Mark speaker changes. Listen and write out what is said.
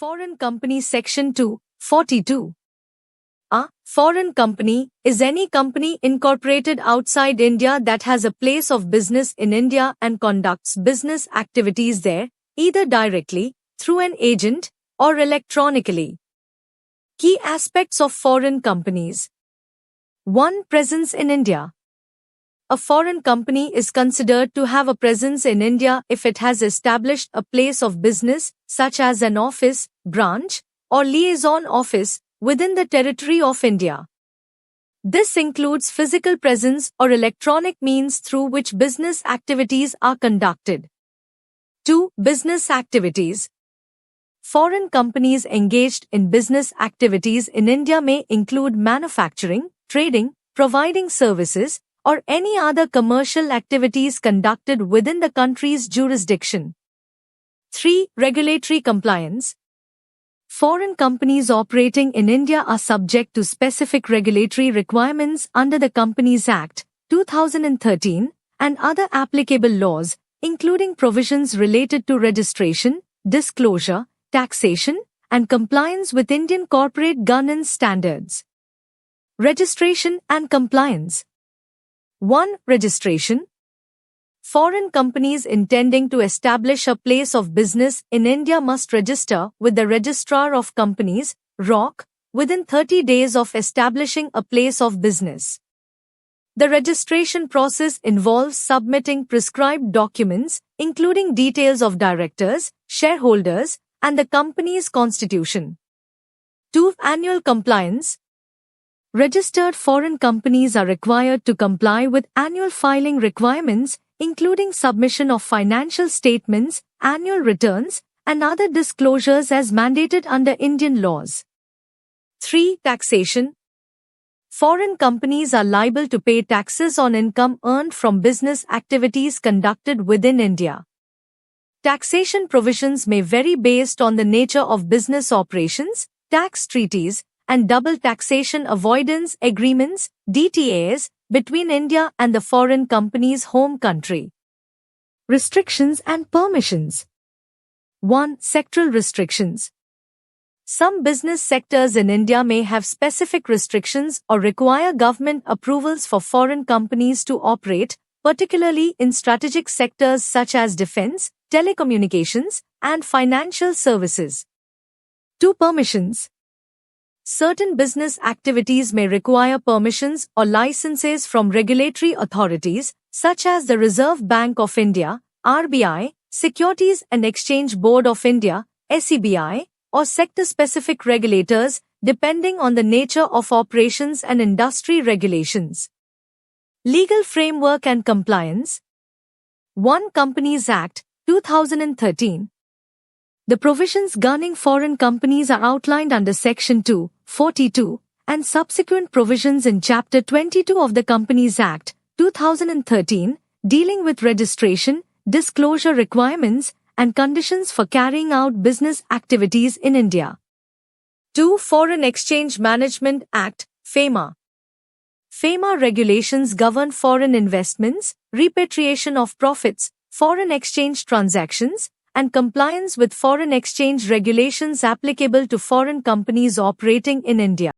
Speaker 1: Foreign Company Section 242. A foreign company is any company incorporated outside India that has a place of business in India and conducts business activities there, either directly, through an agent, or electronically. Key aspects of foreign companies. 1. Presence in India. A foreign company is considered to have a presence in India if it has established a place of business, such as an office, branch, or liaison office, within the territory of India. This includes physical presence or electronic means through which business activities are conducted. 2. Business activities. Foreign companies engaged in business activities in India may include manufacturing, trading, providing services, or any other commercial activities conducted within the country's jurisdiction. 3. Regulatory compliance. Foreign companies operating in India are subject to specific regulatory requirements under the Companies Act, 2013, and other applicable laws, including provisions related to registration, disclosure, taxation, and compliance with Indian corporate governance standards. Registration and compliance. 1. Registration. Foreign companies intending to establish a place of business in India must register with the Registrar of Companies, ROC, within 30 days of establishing a place of business. The registration process involves submitting prescribed documents, including details of directors, shareholders, and the company's constitution. 2. Annual compliance. Registered foreign companies are required to comply with annual filing requirements, including submission of financial statements, annual returns, and other disclosures as mandated under Indian laws. 3. Taxation. Foreign companies are liable to pay taxes on income earned from business activities conducted within India. Taxation provisions may vary based on the nature of business operations, tax treaties, and double taxation avoidance agreements, DTAs, between India and the foreign company's home country. Restrictions and permissions. 1. Sectoral restrictions. Some business sectors in India may have specific restrictions or require government approvals for foreign companies to operate, particularly in strategic sectors such as defense, telecommunications, and financial services. 2. Permissions. Certain business activities may require permissions or licenses from regulatory authorities, such as the Reserve Bank of India, RBI, Securities and Exchange Board of India, SEBI, or sector-specific regulators, depending on the nature of operations and industry regulations. Legal framework and compliance. 1. Companies Act, 2013. The provisions governing foreign companies are outlined under Section 242 and subsequent provisions in Chapter 22 of the Companies Act, 2013, dealing with registration, disclosure requirements, and conditions for carrying out business activities in India. 2. Foreign Exchange Management Act, FEMA. FEMA regulations govern foreign investments, repatriation of profits, foreign exchange transactions, and compliance with foreign exchange regulations applicable to foreign companies operating in India.